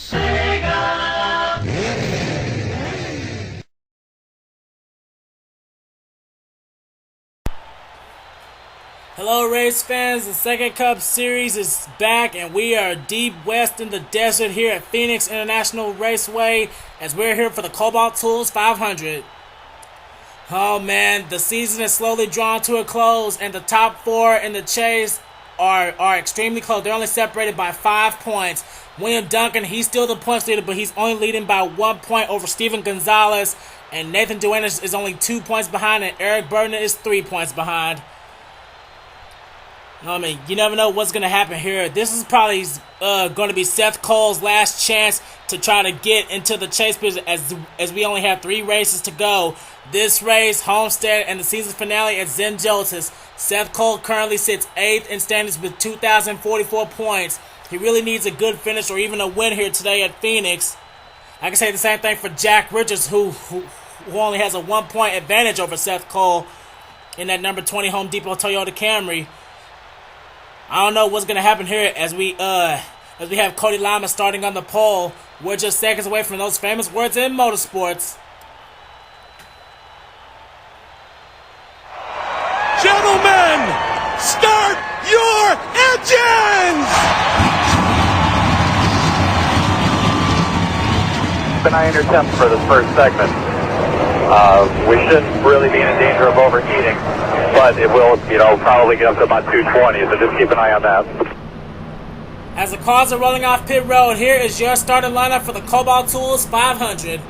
SEGA! Hello race fans, the SEGA Cup Series is back and we are deep west in the desert here at Phoenix International Raceway as we're here for the Kobalt Tools 500. Oh man, the season is slowly drawing to a close and the top four in the chase are extremely close. They're only separated by 5 points. William Duncan, he's still the points leader, but he's only leading by 1 point over Steven Gonzalez, and Nathan Duenas is only 2 points behind, and Eric Burton is 3 points behind. I mean, you never know what's going to happen here. This is probably going to be Seth Cole's last chance to try to get into the chase position as we only have 3 races to go. This race, Homestead, and the season finale at Zen Joseph. Seth Cole currently sits 8th in standings with 2,044 points. He really needs a good finish or even a win here today at Phoenix. I can say the same thing for Jack Richards, who only has a 1 point advantage over Seth Cole in that number 20 Home Depot Toyota Camry. I don't know what's going to happen here as we have Cody Lima starting on the pole. We're just seconds away from those famous words in motorsports. Gentlemen, start your engines! Keep an eye on your temps for this first segment. We shouldn't really be in danger of overheating, but it will, probably get up to about 220, so just keep an eye on that. As the cars are rolling off pit road, here is your starting lineup for the Kobalt Tools 500.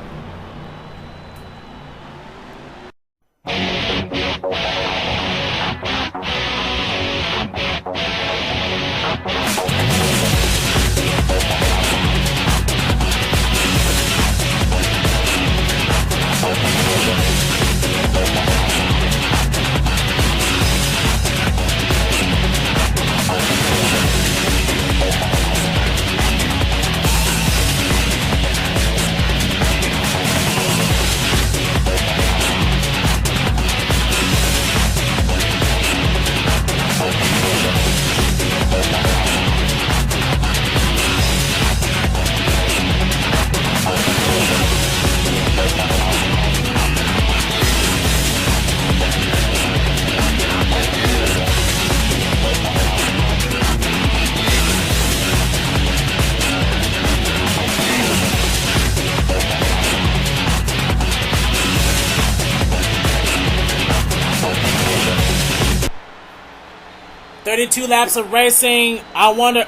"32 laps of racing. I wonder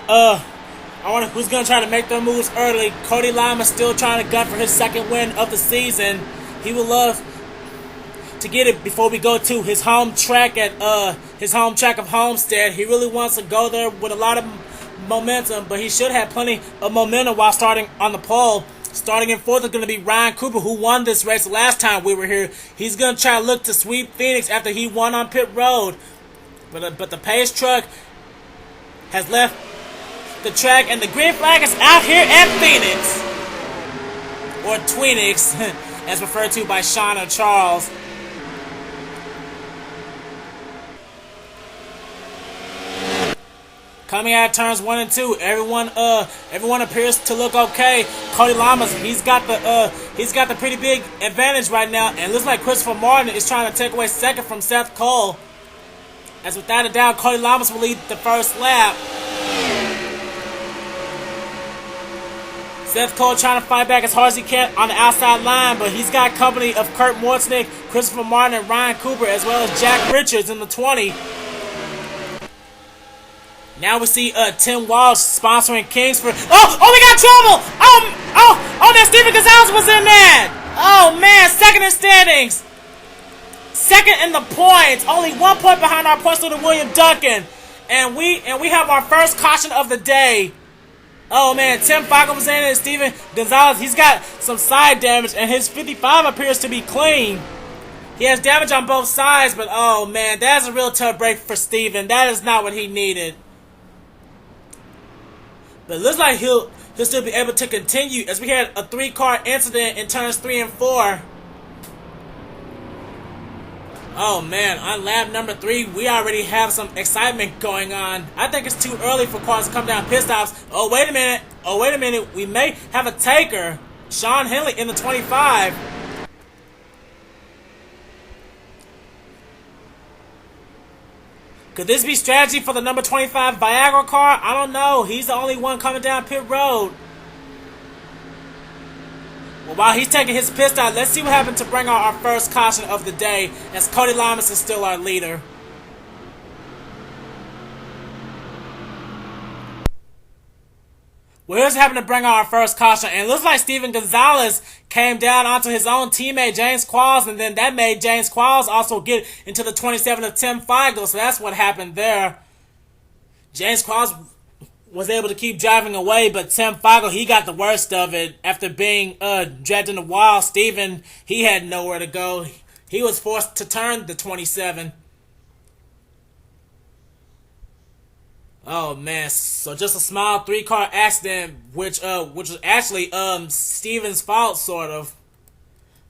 who's gonna try to make their moves early. Cody Lima still trying to gun for his second win of the season. He would love to get it before we go to his home track of Homestead. He really wants to go there with a lot of momentum, but he should have plenty of momentum while starting on the pole. Starting in 4th is going to be Ryan Cooper, who won this race the last time we were here. He's going to try to look to sweep Phoenix after he won on pit road. But the pace truck has left the track, and the green flag is out here at Phoenix. Or Twinex, as referred to by Shawn and Charles. Coming out of turns 1 and 2, everyone appears to look okay. Cody Lamas, he's got the pretty big advantage right now, and it looks like Christopher Martin is trying to take away second from Seth Cole. As without a doubt, Cody Lamas will lead the first lap. Seth Cole trying to fight back as hard as he can on the outside line, but he's got company of Kurt Mortznick, Christopher Martin, and Ryan Cooper, as well as Jack Richards in the 20. Now we see Tim Walsh sponsoring Kingsford. Oh, we got trouble! Oh, that Steven Gonzalez was in that! Oh man, second in standings. Second in the points, only 1 point behind our points leader William Duncan, and we have our first caution of the day. Oh man, Tim Falco was in it, and Steven Gonzalez, he's got some side damage, and his 55 appears to be clean. He has damage on both sides, but oh man, that's a real tough break for Steven. That is not what he needed. But it looks like he'll still be able to continue, as we had a 3-car incident in turns 3 and 4. Oh man, on lap number 3, we already have some excitement going on. I think it's too early for cars to come down pit stops. Oh wait a minute, we may have a taker. Shawn Henley in the 25. Could this be strategy for the number 25 Viagra car? I don't know. He's the only one coming down pit road. Well, while he's taking his pit stop, let's see what happened to bring out our first caution of the day, as Cody Lamas is still our leader. Well, here's what happened to bring out our first caution, and it looks like Steven Gonzalez came down onto his own teammate, James Qualls, and then that made James Qualls also get into the 27 of Tim Feigl, so that's what happened there. James Qualls was able to keep driving away, but Tim Feigl, he got the worst of it after being dragged in the wall. Steven, he had nowhere to go. He was forced to turn the 27. Oh man, so just a small 3-car accident, which was actually Steven's fault, sort of.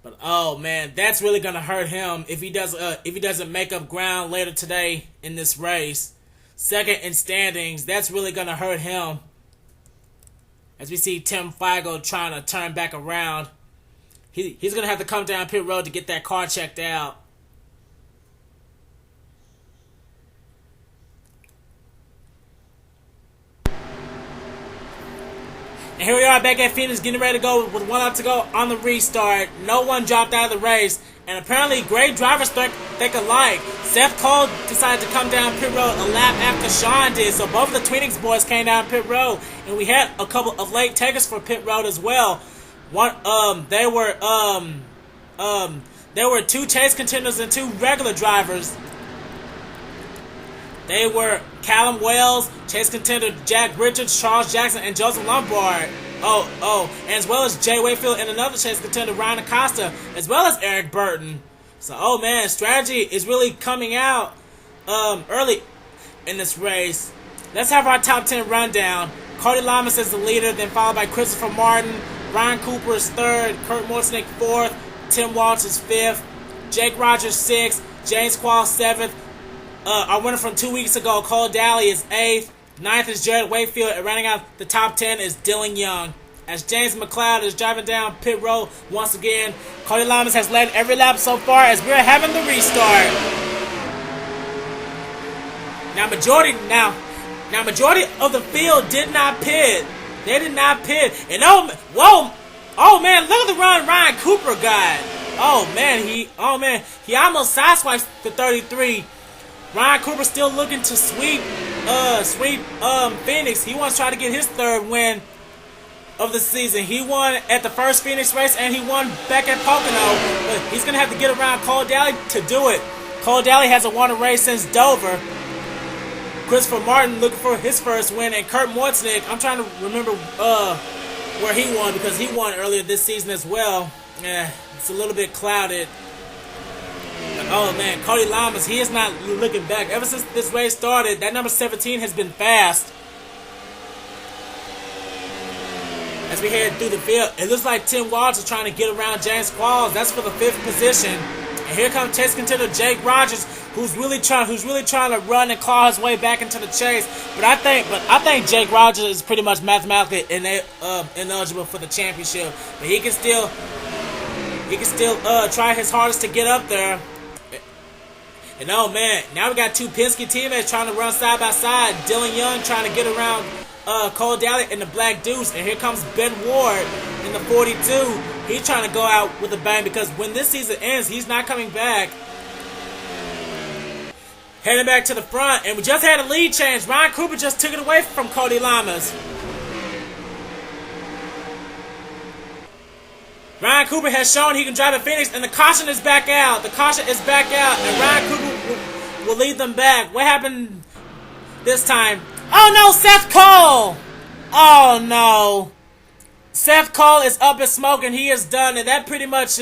But oh man, that's really gonna hurt him if he doesn't make up ground later today in this race. Second in standings, that's really gonna hurt him. As we see Tim Feigl trying to turn back around, he's gonna have to come down pit road to get that car checked out. And here we are back at Phoenix, getting ready to go with 1 lap to go on the restart. No one dropped out of the race, and apparently great drivers think alike. Seth Cole decided to come down pit road a lap after Shawn did, so both of the Twinex boys came down pit road, and we had a couple of late takers for pit road as well. There were 2 chase contenders and 2 regular drivers. They were Callum Wells, chase contender Jack Richards, Charles Jackson, and Joseph Lombard. And as well as Jay Wakefield and another chase contender, Ryan Acosta, as well as Eric Burton. So, oh man, strategy is really coming out early in this race. Let's have our top 10 rundown. Cody Lamas is the leader, then followed by Christopher Martin. Ryan Cooper is 3rd, Kurt Mortnick 4th, Tim Walsh is 5th, Jake Rogers 6th, James Qualls 7th. Our winner from 2 weeks ago, Cole Daly, is 8th. 9th is Jared Wakefield, and rounding out the top 10 is Dillon Young. As James McLeod is driving down pit road once again, Cody Lamas has led every lap so far as we're having the restart. Now majority of the field did not pit. They did not pit. And oh man, look at the run Ryan Cooper got. Oh man, he almost sideswiped the 33. Ryan Cooper still looking to sweep Phoenix. He wants to try to get his 3rd win of the season. He won at the first Phoenix race, and he won back at Pocono. But he's going to have to get around Cole Daly to do it. Cole Daly hasn't won a race since Dover. Christopher Martin looking for his first win, and Kurt Mortnick, I'm trying to remember where he won, because he won earlier this season as well. It's a little bit clouded. Oh man, Cody Lamas, he is not looking back. Ever since this race started, that number 17 has been fast. As we head through the field, it looks like Tim Walsh is trying to get around James Qualls. That's for the 5th position. And here comes chase contender Jake Rogers, who's really trying to run and claw his way back into the chase. But I think Jake Rogers is pretty much mathematically ineligible for the championship. But he can still try his hardest to get up there. And oh man, now we got 2 Penske teammates trying to run side by side. Dillon Young trying to get around Cole Daly in the Black Deuce. And here comes Ben Ward in the 42. He's trying to go out with a bang, because when this season ends, he's not coming back. Heading back to the front, and we just had a lead change. Ryan Cooper just took it away from Cody Lamas. Ryan Cooper has shown he can drive at Phoenix, and the caution is back out. The caution is back out, and Ryan Cooper will lead them back. What happened this time? Oh no, Seth Cole! Oh no. Seth Cole is up in smoke, and he is done, and that pretty much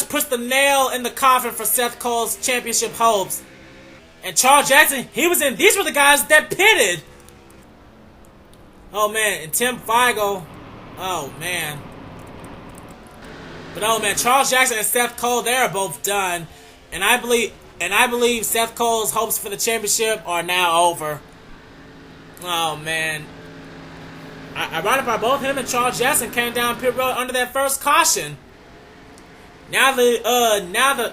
puts the nail in the coffin for Seth Cole's championship hopes. And Charles Jackson, he was in. These were the guys that pitted. Oh man, and Tim Feigl. Oh man. But oh man, Charles Jackson and Seth Cole, they are both done. And I believe Seth Cole's hopes for the championship are now over. Oh man. Ironically, both him and Charles Jackson came down pit road under that first caution. Now the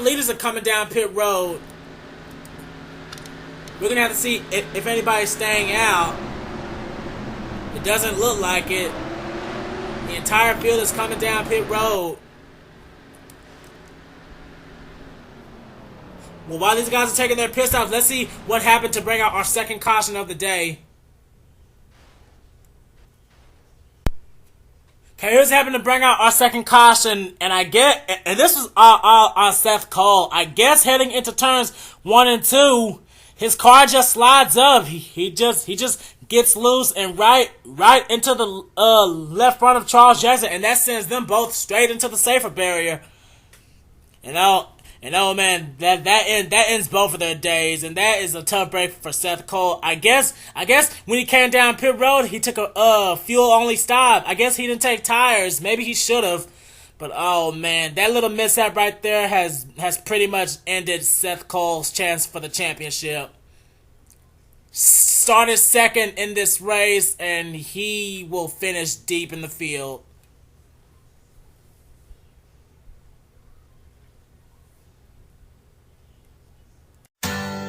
leaders are coming down pit road. We're gonna have to see if anybody's staying out. It doesn't look like it. The entire field is coming down pit road. Well, while these guys are taking their pit stops, let's see what happened to bring out our second caution of the day. Okay, here's what happened to bring out our second caution, and this was on Seth Cole. I guess heading into turns 1 and 2, his car just slides up. He just gets loose and right into the left front of Charles Jackson, and that sends them both straight into the safer barrier. Man, that ends both of their days, and that is a tough break for Seth Cole. I guess when he came down pit road, he took a fuel only stop. I guess he didn't take tires. Maybe he should have. But oh man, that little mishap right there has pretty much ended Seth Cole's chance for the championship. Started second in this race, and he will finish deep in the field.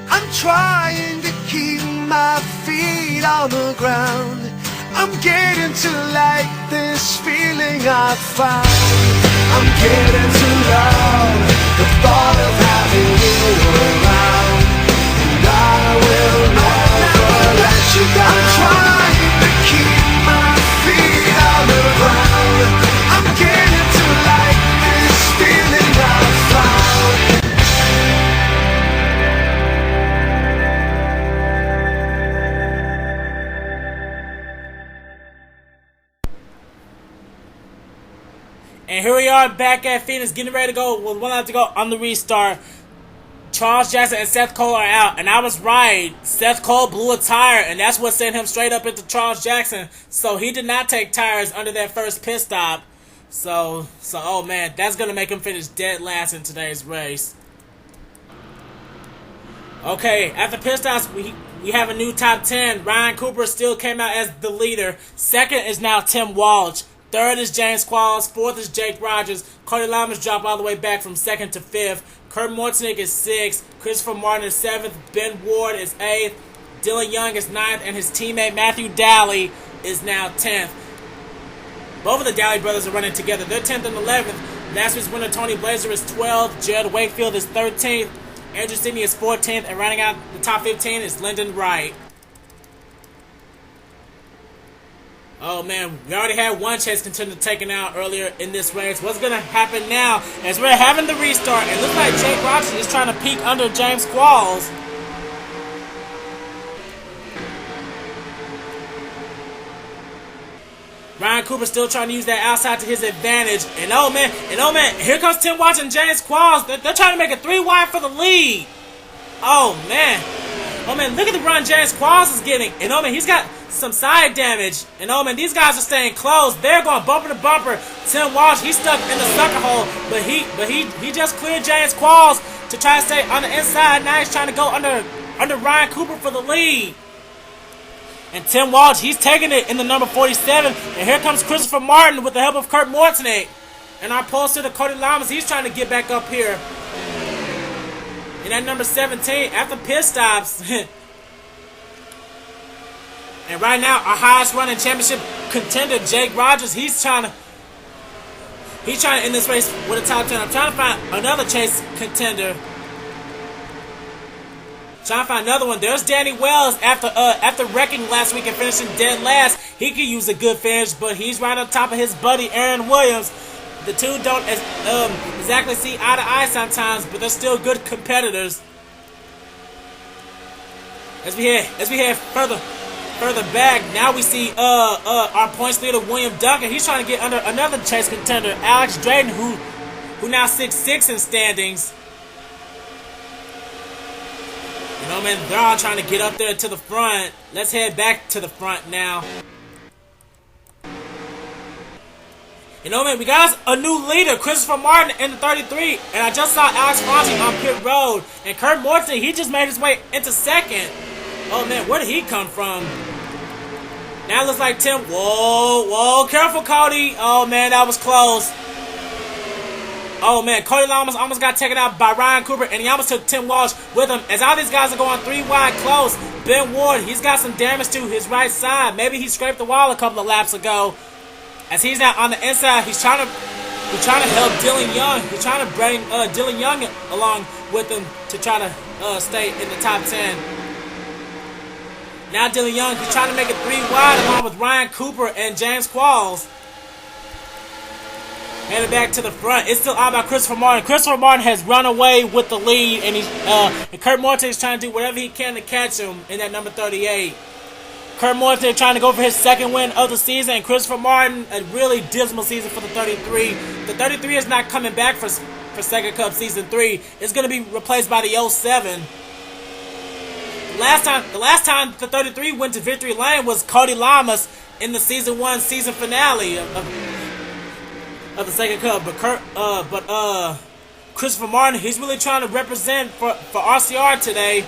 I'm trying to keep my feet on the ground. I'm getting to like this feeling I found. I'm getting to love the thought of having you around. And I will never let you down. I'm trying to keep my feet on the ground. I'm getting to like this feeling I found. And here we are back at Phoenix, getting ready to go with 1 lap to go on the restart. Charles Jackson and Seth Cole are out, and I was right. Seth Cole blew a tire, and that's what sent him straight up into Charles Jackson. So he did not take tires under that first pit stop. So oh man, that's gonna make him finish dead last in today's race. Okay, after pit stops, we have a new top 10. Ryan Cooper still came out as the leader. Second is now Tim Walsh. Third is James Qualls. Fourth is Jake Rogers. Cody Lamas dropped all the way back from second to fifth. Kurt Mortnick is sixth. Christopher Martin is seventh. Ben Ward is eighth. Dillon Young is ninth. And his teammate Matthew Daly is now 10th. Both of the Daly brothers are running together. They're 10th and 11th. Last week's winner Tony Blazer is 12th. Jared Wakefield is 13th. Andrew Sidney is 14th. And running out the top 15 is Lyndon Wright. Oh man, we already had one chase contender taken out earlier in this race. What's going to happen now as we're having the restart? It looks like Jake Rogers is trying to peek under James Qualls. Ryan Cooper still trying to use that outside to his advantage. And oh man, here comes Tim Watts and James Qualls. They're trying to make it 3 wide for the lead. Oh man, look at the run James Qualls is getting. And oh man, he's got some side damage. And oh man, these guys are staying close. They're going bumper to bumper. Tim Walsh, he's stuck in the sucker hole, but he just cleared James Qualls to try to stay on the inside. Now he's trying to go under Ryan Cooper for the lead. And Tim Walsh, he's taking it in the number 47. And here comes Christopher Martin with the help of Kurt Mortnick. And our poster to Cody Lamas, he's trying to get back up here. And at number 17, after pit stops. And right now, our highest running championship contender, Jake Rogers, he's trying to end this race with a top 10. I'm trying to find another chase contender. Trying to find another one. There's Danny Wells after wrecking last week and finishing dead last. He could use a good finish, but he's right on top of his buddy Aaron Williams. The two don't exactly see eye to eye sometimes, but they're still good competitors. As we head further back, now we see our points leader William Duncan. He's trying to get under another chase contender, Alex Drayton, who now 6'6" in standings. You know, man, they're all trying to get up there to the front. Let's head back to the front now. You know, man, we got a new leader, Christopher Martin in the 33, and I just saw Alex Ferranti on pit road, and Kurt Morton, he just made his way into second. Oh man, where did he come from? Now it looks like Tim. Whoa, careful, Cody. Oh man, that was close. Oh man, Cody almost got taken out by Ryan Cooper, and he almost took Tim Walsh with him. As all these guys are going 3 wide close, Ben Ward, he's got some damage to his right side. Maybe he scraped the wall a couple of laps ago. As he's now on the inside, he's trying to help Dillon Young. He's trying to bring Dillon Young along with him to try to stay in the top 10. Now Dillon Young, he's trying to make it 3 wide along with Ryan Cooper and James Qualls. Headed back to the front. It's still all about Christopher Martin. Christopher Martin has run away with the lead, and and Kurt Morton is trying to do whatever he can to catch him in that number 38. Kurt Morton trying to go for his second win of the season, and Christopher Martin, a really dismal season for the 33. The 33 is not coming back for SEGA Cup Season 3. It's going to be replaced by the 07. The last time the 33 went to victory lane was Cody Lamas in the Season 1 season finale of the SEGA Cup. But Christopher Martin, he's really trying to represent for RCR today.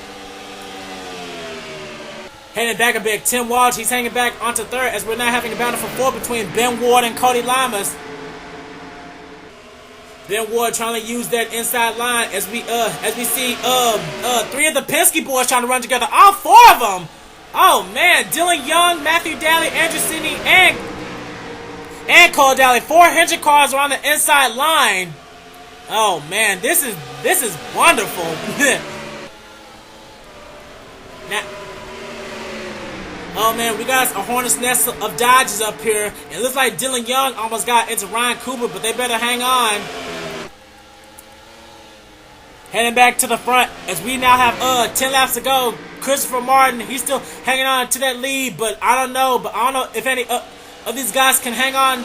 Heading back a bit, Tim Walsh, he's hanging back onto third as we're now having a battle for 4 between Ben Ward and Cody Lamas. Ben Ward trying to use that inside line as we see 3 of the Penske boys trying to run together. All 4 of them. Oh man, Dillon Young, Matthew Daly, Andrew Sidney, and Cole Daly. 4 Hendrick cars are on the inside line. Oh man, this is wonderful. Now, oh man, we got a hornet's nest of Dodges up here. It looks like Dillon Young almost got into Ryan Cooper, but they better hang on. Heading back to the front as we now have 10 laps to go. Christopher Martin, he's still hanging on to that lead, but I don't know if any of these guys can hang on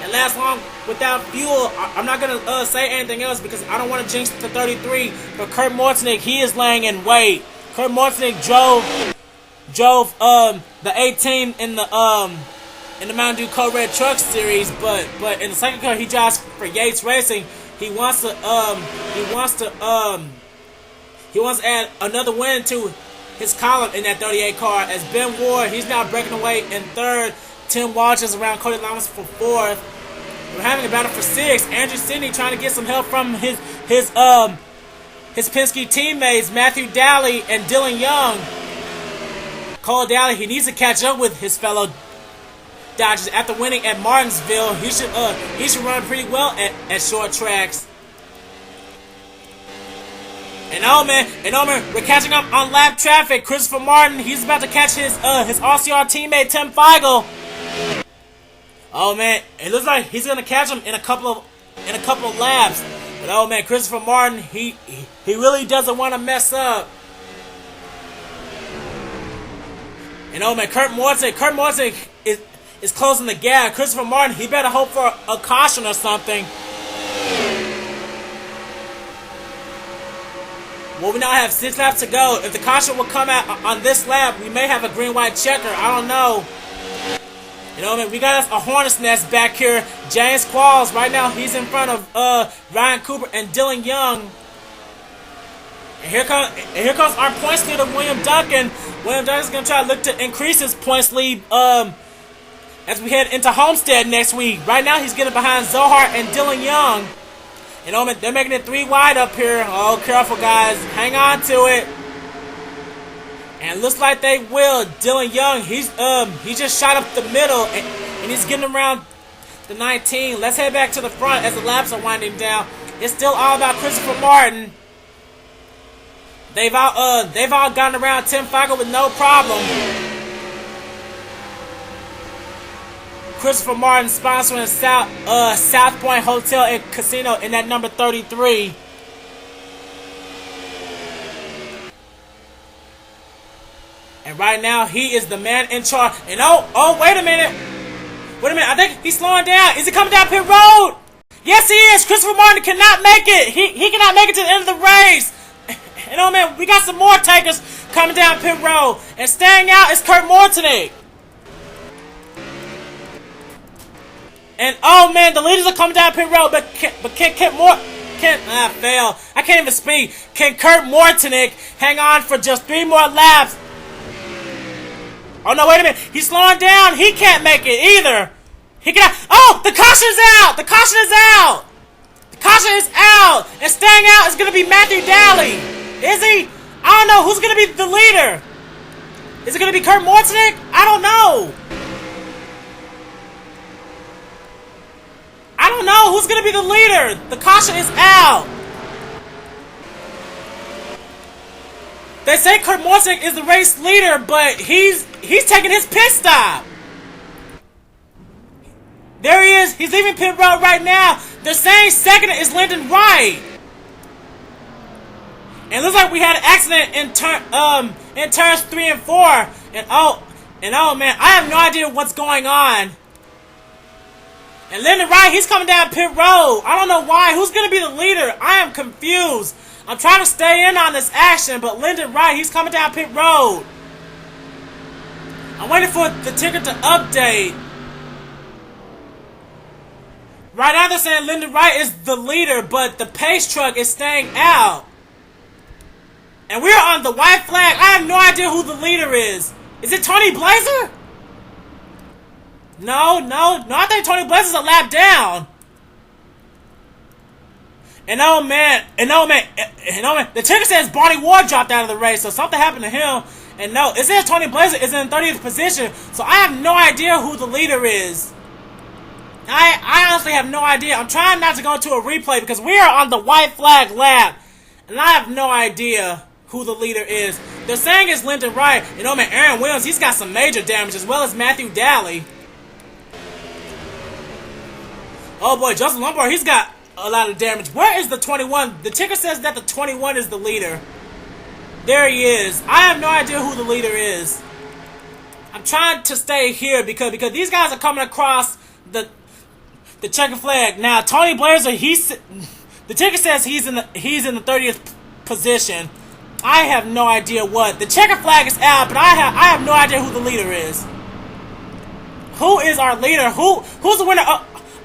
and last long without fuel. I'm not gonna say anything else because I don't want to jinx the 33. But Kurt Mortnick, he is laying in wait. Kurt Mortnick drove the 18 in the Mountain Dew Code Red Truck Series, but in the second car he drives for Yates Racing. He wants to add another win to his column in that 38 car. As Ben Ward, he's now breaking away in third. Tim Walsh is around Cody Lamas for fourth. We're having a battle for 6. Andrew Sidney trying to get some help from his Penske teammates Matthew Daly and Dillon Young. Cole Daly, he needs to catch up with his fellow Dodgers after winning at Martinsville. He should run pretty well at short tracks. And oh man, we're catching up on lap traffic. Christopher Martin, he's about to catch his RCR teammate Tim Feigl. Oh man, it looks like he's gonna catch him in a couple of laps. But oh man, Christopher Martin, he really doesn't want to mess up. And oh man, Kurt Morton is closing the gap. Christopher Martin, he better hope for a caution or something. Well, we now have 6 laps to go. If the caution will come out on this lap, we may have a green-white checker. I don't know. You know, man, we got us a hornet's nest back here. James Qualls, right now, he's in front of Ryan Cooper and Dillon Young. And here comes our points leader, William Duncan. William Duncan's going to try to look to increase his points lead as we head into Homestead next week. Right now, he's getting behind Zohar and Dillon Young. You know, man, they're making it 3 wide up here. Oh, careful, guys. Hang on to it. And it looks like they will. Dillon Young, he just shot up the middle, and he's getting around the 19. Let's head back to the front as the laps are winding down. It's still all about Christopher Martin. They've all gotten around Tim Feigl with no problem. Christopher Martin sponsoring South Point Hotel and Casino in that number 33. And right now, he is the man in charge. And oh, wait a minute. I think he's slowing down. Is he coming down pit road? Yes, he is. Christopher Martin cannot make it. He cannot make it to the end of the race. And oh man, we got some more takers coming down pit road. And staying out is Kurt Mortnick. And oh man, the leaders are coming down pit road, but fail. I can't even speak. Can Kurt Mortonic hang on for just 3 more laps? Oh no, wait a minute. He's slowing down. He can't make it either. He can. Oh, the caution's out. The caution is out. The caution is out. And staying out is gonna be Matthew Daly. Is he? I don't know. Who's gonna be the leader? Is it gonna be Kurt Mortonic? I don't know. I don't know who's gonna be the leader. The caution is out. They say Kurt Mortonic is the race leader, but he's taking his pit stop. There he is. He's leaving pit road right now. They're saying second is Lyndon Wright. And it looks like we had an accident in turns 3 and 4. And oh man, I have no idea what's going on. And Lyndon Wright, he's coming down pit road. I don't know why. Who's going to be the leader? I am confused. I'm trying to stay in on this action, but Lyndon Wright, he's coming down pit road. I'm waiting for the ticker to update. Right now they're saying Lyndon Wright is the leader, but the pace truck is staying out. And we're on the white flag. I have no idea who the leader is. Is it Tony Blazer? No, I think Tony Blazer's a lap down. And oh man, the ticker says Barney Ward dropped out of the race, so something happened to him. And no, it says Tony Blazer is in 30th position, so I have no idea who the leader is. I honestly have no idea. I'm trying not to go to a replay because we are on the white flag lap, and I have no idea who the leader is. They're saying it's Lyndon Wright. You know, man, Aaron Williams, he's got some major damage, as well as Matthew Daly. Oh boy, Joseph Lombard, he's got a lot of damage. Where is the 21? The ticker says that the 21 is the leader. There he is. I have no idea who the leader is. I'm trying to stay here because these guys are coming across the checkered flag. Now, Tony Blazer, the ticker says he's in the 30th position. I have no idea what. The checkered flag is out, but I have no idea who the leader is. Who is our leader? Who's the winner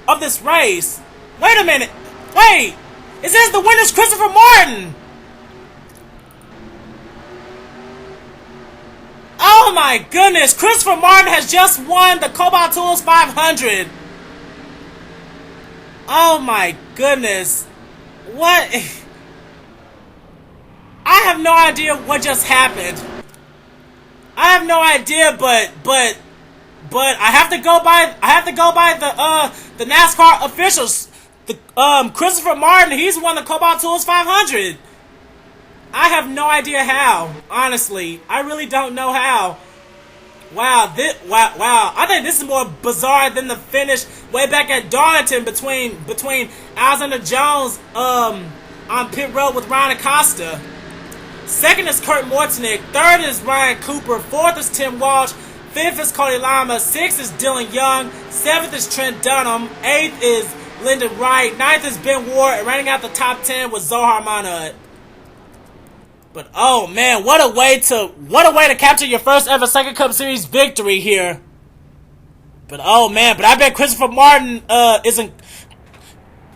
of this race? Wait a minute. Wait. It says the winner's Christopher Martin. Oh my goodness. Christopher Martin has just won the Kobalt Tools 500. Oh my goodness. What? I have no idea what just happened. I have no idea, but I have to go by the NASCAR officials. Christopher Martin, he's won the Kobalt Tools 500. I have no idea how. Honestly, I really don't know how. Wow, wow. I think this is more bizarre than the finish way back at Darlington between Alexander Jones on pit road with Ryan Acosta. Second is Kurt Mortonic. Third is Ryan Cooper. Fourth is Tim Walsh. Fifth is Cody Lama. Sixth is Dillon Young. Seventh is Trent Dunham. Eighth is Lyndon Wright. Ninth is Ben Ward. And rounding out the top 10 was Zohar Manut. But oh man, what a way to capture your first ever SEGA Cup Series victory here. But oh man, but I bet Christopher Martin isn't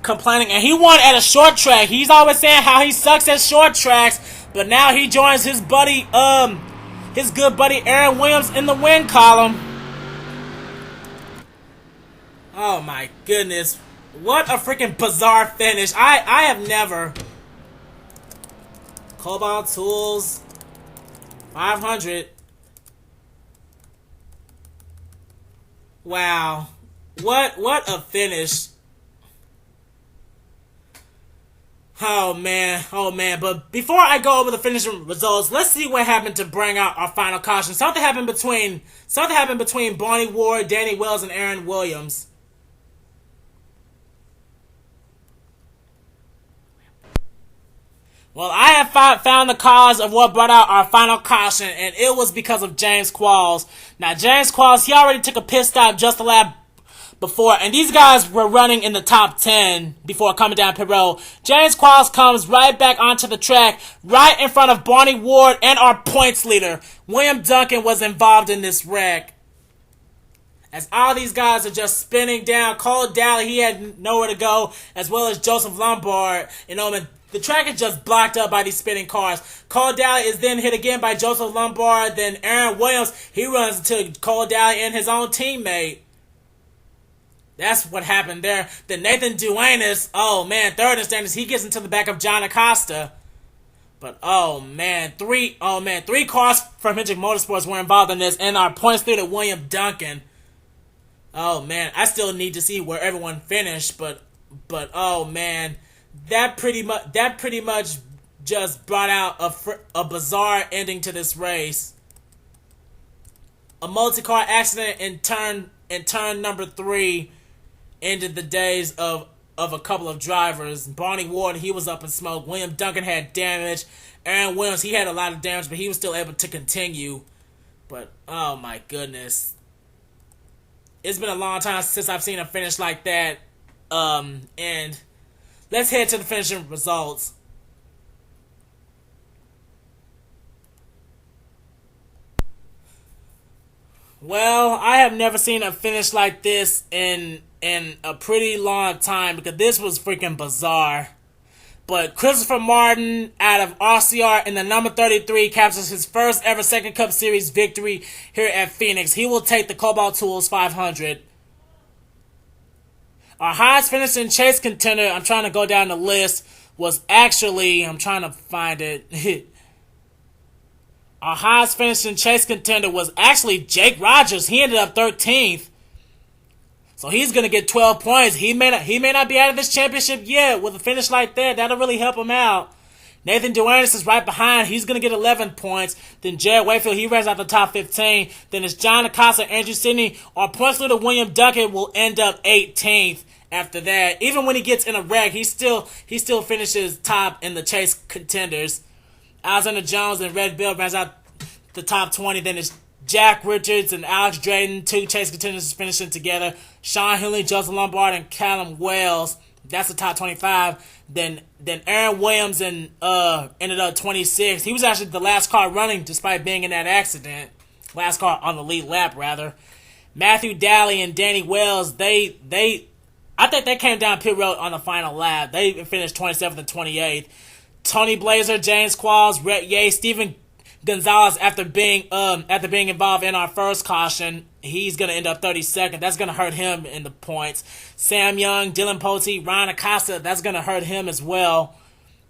complaining, and he won at a short track. He's always saying how he sucks at short tracks, but now he joins his buddy, his good buddy Aaron Williams in the win column. Oh my goodness, what a freaking bizarre finish! I have never. Kobalt Tools 500. Wow. What a finish. Oh man. But before I go over the finishing results, let's see what happened to bring out our final caution. Something happened between Barney Ward, Danny Wells, and Aaron Williams. Well, I have found the cause of what brought out our final caution, and it was because of James Qualls. Now, James Qualls, he already took a pit stop just a lap before, and these guys were running in the top 10 before coming down pit road. James Qualls comes right back onto the track, right in front of Barney Ward and our points leader. William Duncan was involved in this wreck. as all these guys are just spinning down. Cole Daly, he had nowhere to go, as well as Joseph Lombard. The track is just blocked up by these spinning cars. Cole Daly is then hit again by Joseph Lombard. Then Aaron Williams, he runs into Cole Daly and his own teammate. That's what happened there. Then Nathan Duenas, third in standings, he gets into the back of John Acosta. But three cars from Hendrick Motorsports were involved in this, and our points leader William Duncan. I still need to see where everyone finished, but that pretty much just brought out a bizarre ending to this race. A multi-car accident in turn number 3 ended the days of a couple of drivers. Barney Ward, he was up in smoke. William Duncan had damage. Aaron Williams, he had a lot of damage, but he was still able to continue. But, oh my goodness. It's been a long time since I've seen a finish like that. And let's head to the finishing results. Well, I have never seen a finish like this in a pretty long time, because this was freaking bizarre. But Christopher Martin out of RCR in the number 33 captures his first ever SEGA Cup Series victory here at Phoenix. He will take the Kobalt Tools 500. Our highest finishing chase contender, I'm trying to go down the list, was actually, I'm trying to find it. Our highest finishing chase contender was actually Jake Rogers. He ended up 13th. So he's going to get 12 points. He may not be out of this championship yet. With a finish like that, that'll really help him out. Nathan Duenas is right behind. He's going to get 11 points. Then Jared Wakefield, he runs out the top 15. Then it's John Acosta, Andrew Sidney. Our points leader, William Duncan, will end up 18th after that. Even when he gets in a wreck, he still finishes top in the chase contenders. Alexander Jones and Red Bill runs out the top 20. Then it's Jack Richards and Alex Drayton, 2 chase contenders finishing together. Shawn Henley, Joseph Lombard, and Callum Wells. That's the top 25. Then Aaron Williams ended up 26. He was actually the last car running despite being in that accident. Last car on the lead lap, rather. Matthew Daly and Danny Wells, I think they came down pit road on the final lap. They finished 27th and 28th. Tony Blazer, James Qualls, Rhett Yates, Steven Gonzalez, after being involved in our first caution, he's going to end up 32nd. That's going to hurt him in the points. Sam Young, Dylan Pote, Ryan Acosta, that's going to hurt him as well.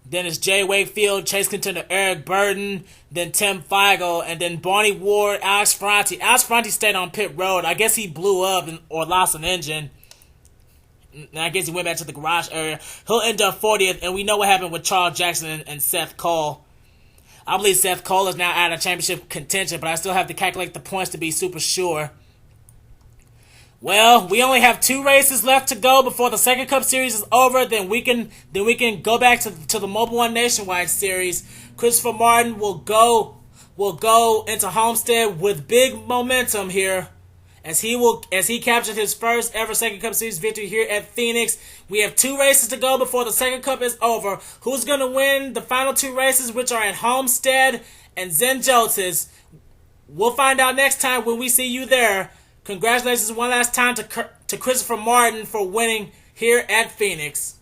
Then it's Jay Wakefield, chase contender Eric Burton, then Tim Feigl, and then Barney Ward, Alex Ferranti. Alex Ferranti stayed on pit road. I guess he blew up or lost an engine. And I guess he went back to the garage area. He'll end up 40th, and we know what happened with Charles Jackson and Seth Cole. I believe Seth Cole is now out of championship contention, but I still have to calculate the points to be super sure. Well, we only have 2 races left to go before the SEGA Cup Series is over. Then we can go back to the Mobile One Nationwide Series. Christopher Martin will go into Homestead with big momentum here, as he captured his first ever SEGA Cup Series victory here at Phoenix. We have 2 races to go before the SEGA Cup is over. Who's going to win the final 2 races, which are at Homestead and Zenjotis? We'll find out next time when we see you there. Congratulations one last time to Christopher Martin for winning here at Phoenix.